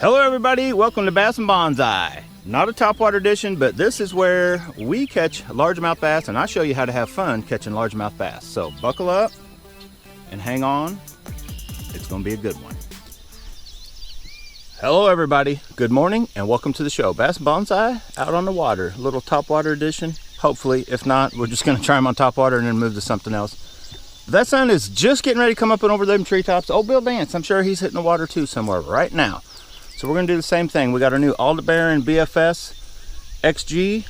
Hello everybody, welcome to Bass and Bonsai. Not a topwater edition, but this is where we catch largemouth bass and I show you how to have fun catching largemouth bass. So buckle up and hang on, it's gonna be a good one. Hello everybody, good morning and welcome to the show. Bass and Bonsai out on the water, little topwater edition. Hopefully, if not, we're just gonna try them on topwater and then move to something else. That sun is just getting ready to come up and over them treetops. Oh, Bill Dance, I'm sure he's hitting the water too somewhere right now. So we're gonna do the same thing. We got our new Aldebaran BFS XG,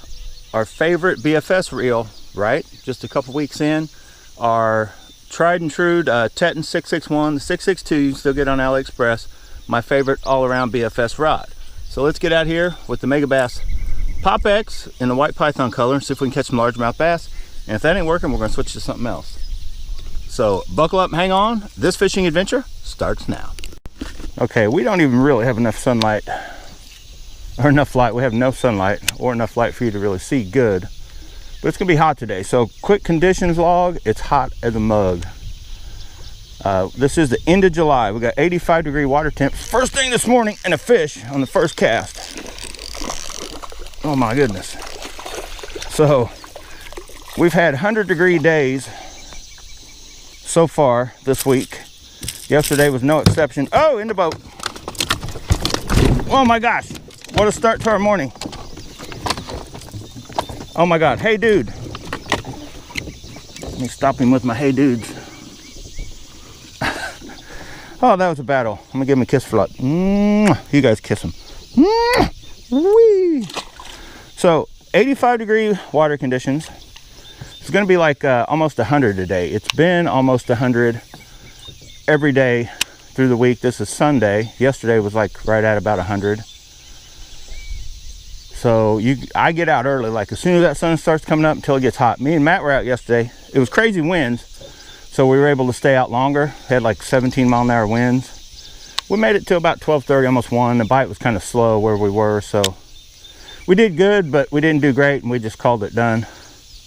our favorite BFS reel, right? Just a couple weeks in. Our tried and true Teton 661, the 662 you can still get on Aliexpress. My favorite all-around BFS rod. So let's get out here with the Megabass Pop X in the white python color and see if we can catch some largemouth bass. And if that ain't working, we're gonna switch to something else. So buckle up and hang on. This fishing adventure starts now. Okay, we don't even really have enough sunlight, or enough light. We have no sunlight or enough light for you to really see good. But it's gonna be hot today. So quick conditions log, it's hot as a mug. This is the end of July. We got 85-degree water temp. First thing this morning and a fish on the first cast. Oh my goodness. So we've had 100-degree days so far this week. Yesterday was no exception. Oh, in the boat. Oh my gosh. What a start to our morning. Oh my God. Hey dude. Let me stop him with my hey dudes. Oh, that was a battle. I'm gonna give him a kiss for luck. You guys kiss him. Whee. So 85-degree water conditions. It's gonna be like almost 100 today. It's been almost 100 every day through the week. This is Sunday. Yesterday was like right at about 100. So I get out early, like as soon as that sun starts coming up until it gets hot. Me and Matt were out yesterday. It was crazy winds, so we were able to stay out longer. Had like 17-mile-an-hour winds. We made it till about 12:30, almost 1. The bite was kind of slow where we were, so we did good, but we didn't do great, and we just called it done.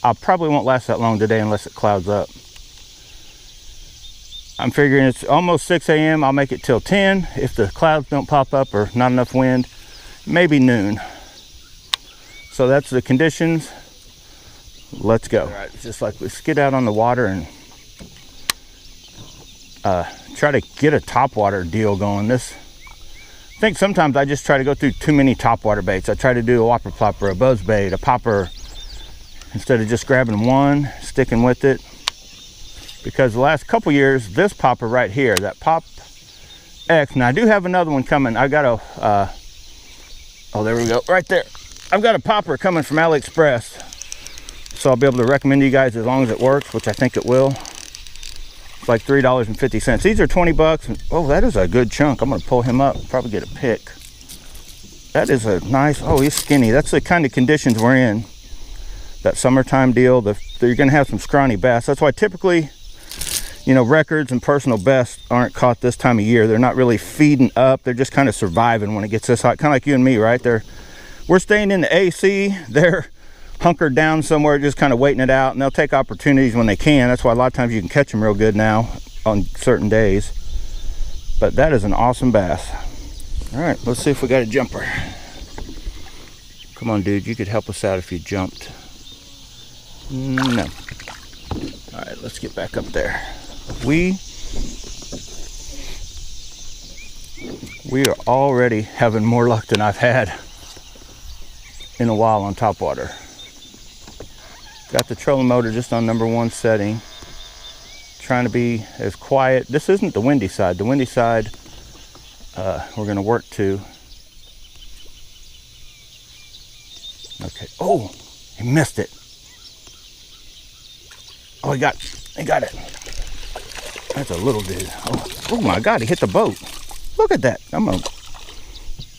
I probably won't last that long today unless it clouds up. I'm figuring it's almost 6 a.m. I'll make it till 10. If the clouds don't pop up or not enough wind, maybe noon. So that's the conditions. Let's go. All right, it's just like we skid out on the water and try to get a topwater deal going. I think sometimes I just try to go through too many topwater baits. I try to do a whopper plopper, a buzz bait, a popper, instead of just grabbing one, sticking with it. Because the last couple years, this popper right here, that Pop X, now I do have another one coming. I got a, oh, there we go, right there. I've got a popper coming from Aliexpress. So I'll be able to recommend to you guys as long as it works, which I think it will. It's like $3.50. These are 20 bucks. Oh, that is a good chunk. I'm gonna pull him up, probably get a pick. That is a nice, oh, he's skinny. That's the kind of conditions we're in. That summertime deal, you're gonna have some scrawny bass. That's why typically, you know, records and personal bests aren't caught this time of year. They're not really feeding up. They're just kind of surviving when it gets this hot. Kind of like you and me, right? We're staying in the AC. They're hunkered down somewhere, just kind of waiting it out. And they'll take opportunities when they can. That's why a lot of times you can catch them real good now on certain days. But that is an awesome bass. All right, let's see if we got a jumper. Come on, dude. You could help us out if you jumped. No. All right, let's get back up there. We are already having more luck than I've had in a while on topwater. Got the trolling motor just on #1 setting. Trying to be as quiet. This isn't the windy side. The windy side we're gonna work to. Okay, oh, he missed it. Oh, he got it. That's a little dude. Oh my God, he hit the boat. Look at that. I'm gonna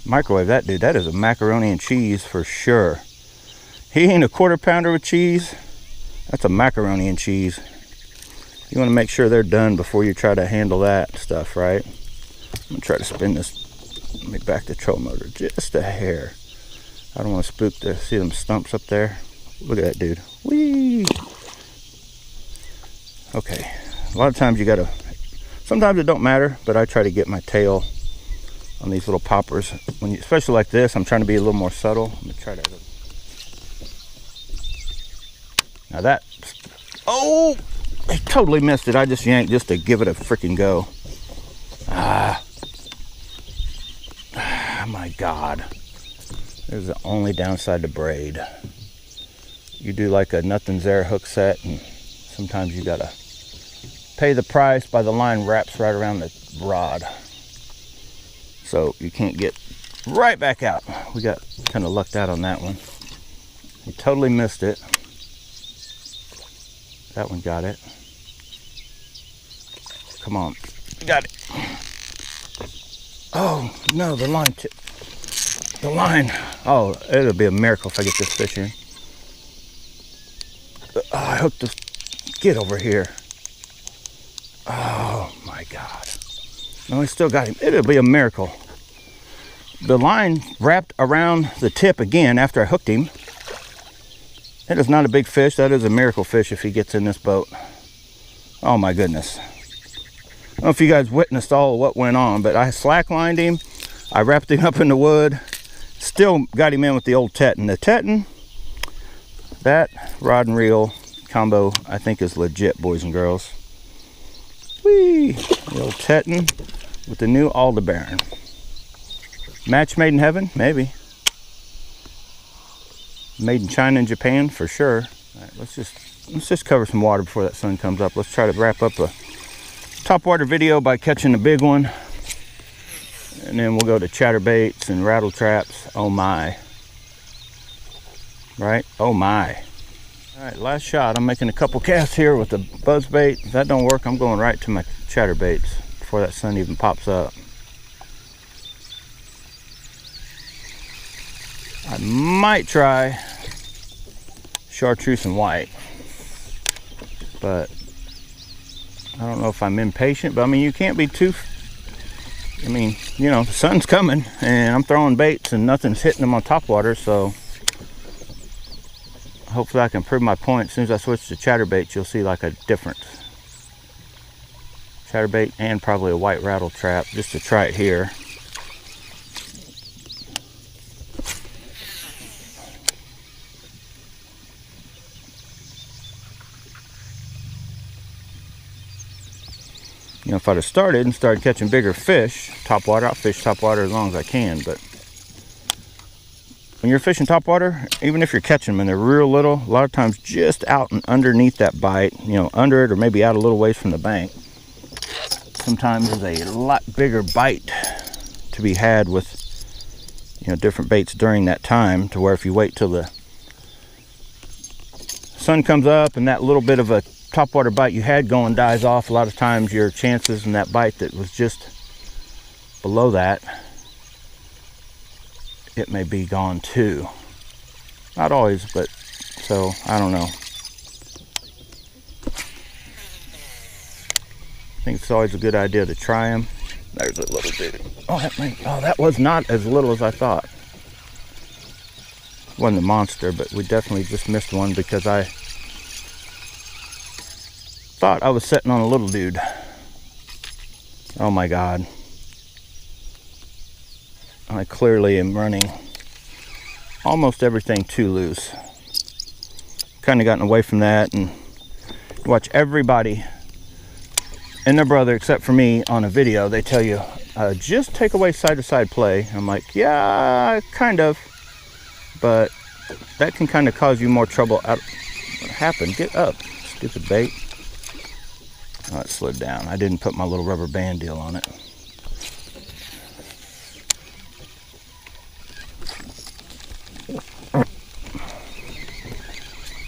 microwave that dude. That is a macaroni and cheese for sure. He ain't a quarter pounder with cheese. That's a macaroni and cheese. You want to make sure they're done before you try to handle that stuff, right? I'm gonna try to spin this. Let me back the troll motor just a hair. I don't want to spook see them stumps up there. Look at that dude. Whee! Okay, a lot of times you gotta, sometimes it don't matter, but I try to get my tail on these little poppers. When you, especially like this, I'm trying to be a little more subtle. Let me try that. Now that, oh, I totally missed it. I just yanked just to give it a freaking go. Oh my God. There's the only downside to braid. You do like a nothing's there hook set, and sometimes you gotta pay the price by the line wraps right around the rod. So you can't get right back out. We got kind of lucked out on that one. We totally missed it. That one got it. Come on, got it. Oh no, the line tip. The line. Oh, it'll be a miracle if I get this fish in. Oh, I hooked the. Get over here. Oh my God. No, I still got him. It'll be a miracle. The line wrapped around the tip again after I hooked him. It is not a big fish. That is a miracle fish if he gets in this boat. Oh my goodness. I don't know if you guys witnessed all of what went on, but I slacklined him. I wrapped him up in the wood. Still got him in with the old Teton. The Teton, that rod and reel combo, I think is legit, boys and girls. Whee! The old Teton with the new Aldebaran. Match made in heaven? Maybe. Made in China and Japan for sure. All right, let's just cover some water before that sun comes up. Let's try to wrap up a topwater video by catching a big one, and then we'll go to chatterbaits and rattle traps. Oh my! Right? Oh my! All right, last shot. I'm making a couple casts here with the buzz bait. If that don't work, I'm going right to my chatterbaits before that sun even pops up. I might try chartreuse and white, but I don't know if I'm impatient. But I mean, you can't be too, I mean, you know, the sun's coming and I'm throwing baits and nothing's hitting them on top water, so hopefully I can prove my point. As soon as I switch to chatterbaits, you'll see like a difference. Chatterbait and probably a white rattle trap just to try it here. You know, if I'd have started and started catching bigger fish, topwater, I'll fish topwater as long as I can. But when you're fishing topwater, even if you're catching them and they're real little, a lot of times just out and underneath that bite, you know, under it or maybe out a little ways from the bank, sometimes there's a lot bigger bite to be had with, you know, different baits during that time, to where if you wait till the sun comes up and that little bit of a topwater bite you had going dies off, a lot of times your chances in that bite that was just below that, it may be gone too. Not always, but so I don't know. I think it's always a good idea to try them. There's a little bit. Oh, that was not as little as I thought. Wasn't a monster, but we definitely just missed one because I thought I was sitting on a little dude. Oh my God. I clearly am running almost everything too loose. Kind of gotten away from that, and watch everybody and their brother, except for me, on a video, they tell you, just take away side-to-side play. I'm like, yeah, kind of, but that can kind of cause you more trouble. What happened? Get up, stupid bait. Oh, it slid down. I didn't put my little rubber band deal on it.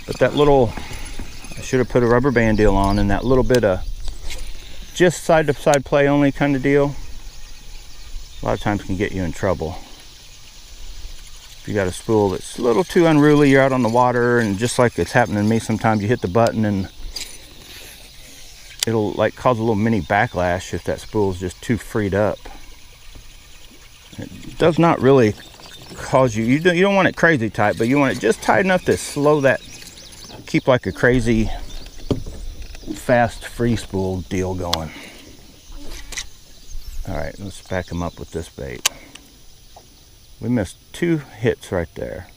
But that little, I should have put a rubber band deal on, and that little bit of just side-to-side play only kind of deal, a lot of times can get you in trouble. If you got a spool that's a little too unruly, you're out on the water, and just like it's happening to me, sometimes you hit the button and it'll like cause a little mini backlash if that spool is just too freed up. It does not really cause you don't want it crazy tight, but you want it just tight enough to slow that, keep like a crazy fast free spool deal going. All right, let's back them up with this bait. We missed 2 hits right there.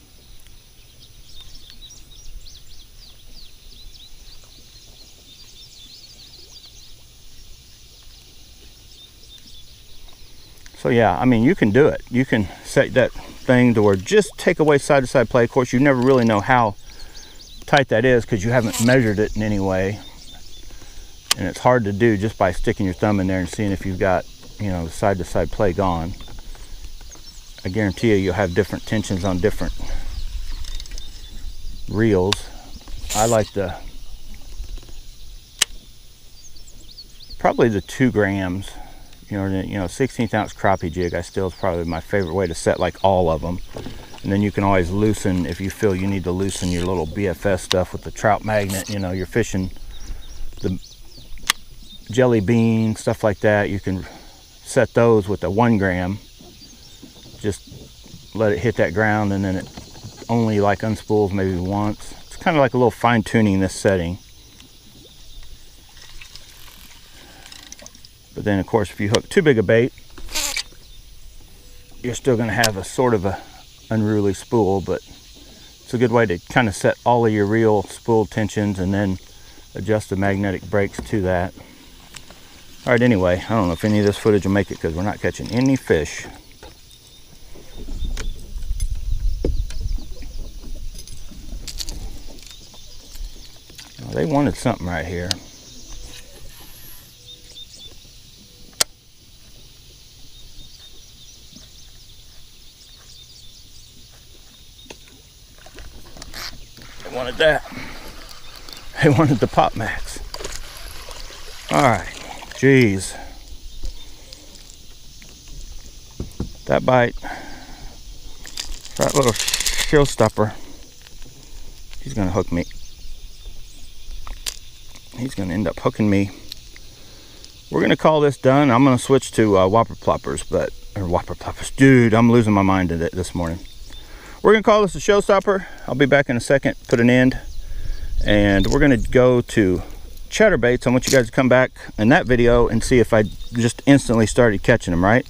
So yeah, I mean, you can do it. You can set that thing to where just take away side-to-side play. Of course, you never really know how tight that is because you haven't measured it in any way. And it's hard to do just by sticking your thumb in there and seeing if you've got, you know, side-to-side play gone. I guarantee you, you'll have different tensions on different reels. I like probably the 2 grams. You know, 16th ounce crappie jig, I still is probably my favorite way to set like all of them. And then you can always loosen if you feel you need to loosen your little BFS stuff with the trout magnet. You know, you're fishing the jelly bean, stuff like that. You can set those with a 1 gram. Just let it hit that ground, and then it only like unspools maybe once. It's kind of like a little fine tuning this setting. But then, of course, if you hook too big a bait, you're still going to have a sort of a unruly spool. But it's a good way to kind of set all of your reel spool tensions and then adjust the magnetic brakes to that. All right, anyway, I don't know if any of this footage will make it because we're not catching any fish. Well, they wanted something right here. Wanted that. They wanted the Pop Max. All right, geez, that bite, that little showstopper, he's gonna hook me. He's gonna end up hooking me. We're gonna call this done. I'm gonna switch to whopper ploppers, dude, I'm losing my mind this morning. We're gonna call this a showstopper. I'll be back in a second, put an end, and we're gonna go to chatterbaits. I want you guys to come back in that video and see if I just instantly started catching them, right?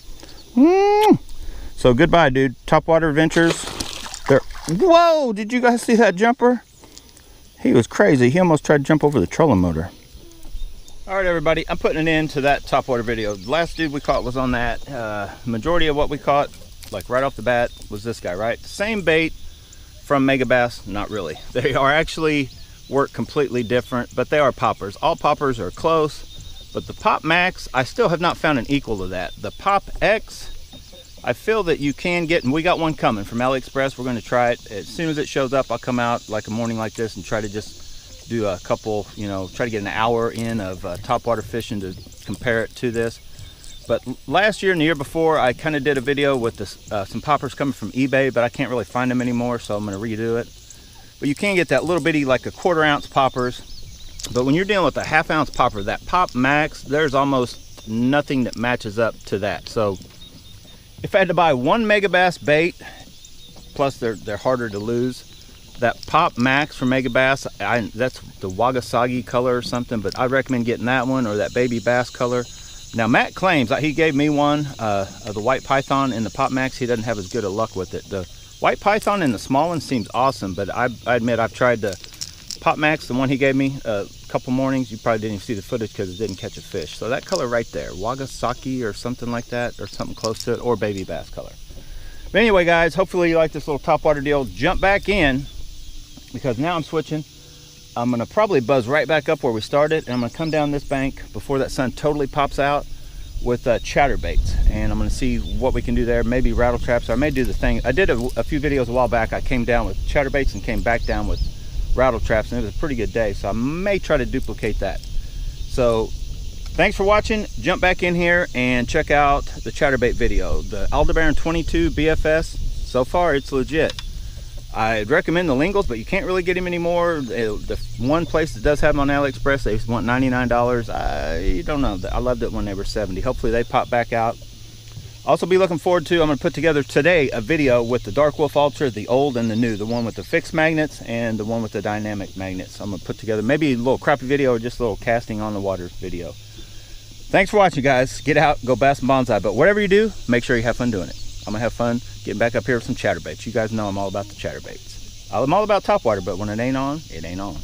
So goodbye, dude. Topwater Adventures. There. Whoa, did you guys see that jumper? He was crazy. He almost tried to jump over the trolling motor. All right, everybody, I'm putting an end to that topwater video. The last dude we caught was on that. Majority of what we caught, like right off the bat, was this guy, right? Same bait from Megabass. Not really. They are actually work completely different, but they are poppers. All poppers are close, but the Pop Max, I still have not found an equal to that. The Pop X, I feel that you can get, and we got one coming from Aliexpress. We're going to try it. As soon as it shows up, I'll come out like a morning like this and try to just do a couple, you know, try to get an hour in of topwater fishing to compare it to this. But last year and the year before, I kind of did a video with this, some poppers coming from eBay, but I can't really find them anymore, so I'm going to redo it. But you can get that little bitty, like a 1/4 ounce poppers. But when you're dealing with a 1/2 ounce popper, that Pop Max, there's almost nothing that matches up to that. So if I had to buy one Megabass bait, plus they're harder to lose, that Pop Max from Megabass, that's the Wagasagi color or something, but I recommend getting that one or that baby bass color. Now Matt claims that he gave me one of the white python in the Pop Max. He doesn't have as good a luck with it. The white python in the small one seems awesome, but I admit I've tried the Pop Max, the one he gave me a couple mornings. You probably didn't even see the footage because it didn't catch a fish. So that color right there, Wagasaki or something like that, or something close to it, or baby bass color. But anyway, guys, hopefully you like this little topwater deal. Jump back in, because now I'm switching. I'm gonna probably buzz right back up where we started, and I'm gonna come down this bank before that sun totally pops out with chatterbaits, and I'm gonna see what we can do there. Maybe rattle traps. I may do the thing. I did a few videos a while back. I came down with chatterbaits and came back down with rattle traps, and it was a pretty good day, so I may try to duplicate that. So thanks for watching. Jump back in here and check out the chatterbait video. The Aldebaran 22 BFS, so far it's legit. I'd recommend the LingLs, but you can't really get them anymore. The one place that does have them on Aliexpress, they want $99. I don't know. I loved it when they were $70. Hopefully they pop back out. Also be looking forward to, I'm going to put together today a video with the Dark Wolf Ultra, the old and the new, the one with the fixed magnets and the one with the dynamic magnets. I'm going to put together maybe a little crappie video or just a little casting on the water video. Thanks for watching, guys. Get out, go bass and bonsai, but whatever you do, make sure you have fun doing it. I'm gonna have fun getting back up here with some chatterbaits. You guys know I'm all about the chatterbaits. I'm all about topwater, but when it ain't on, it ain't on.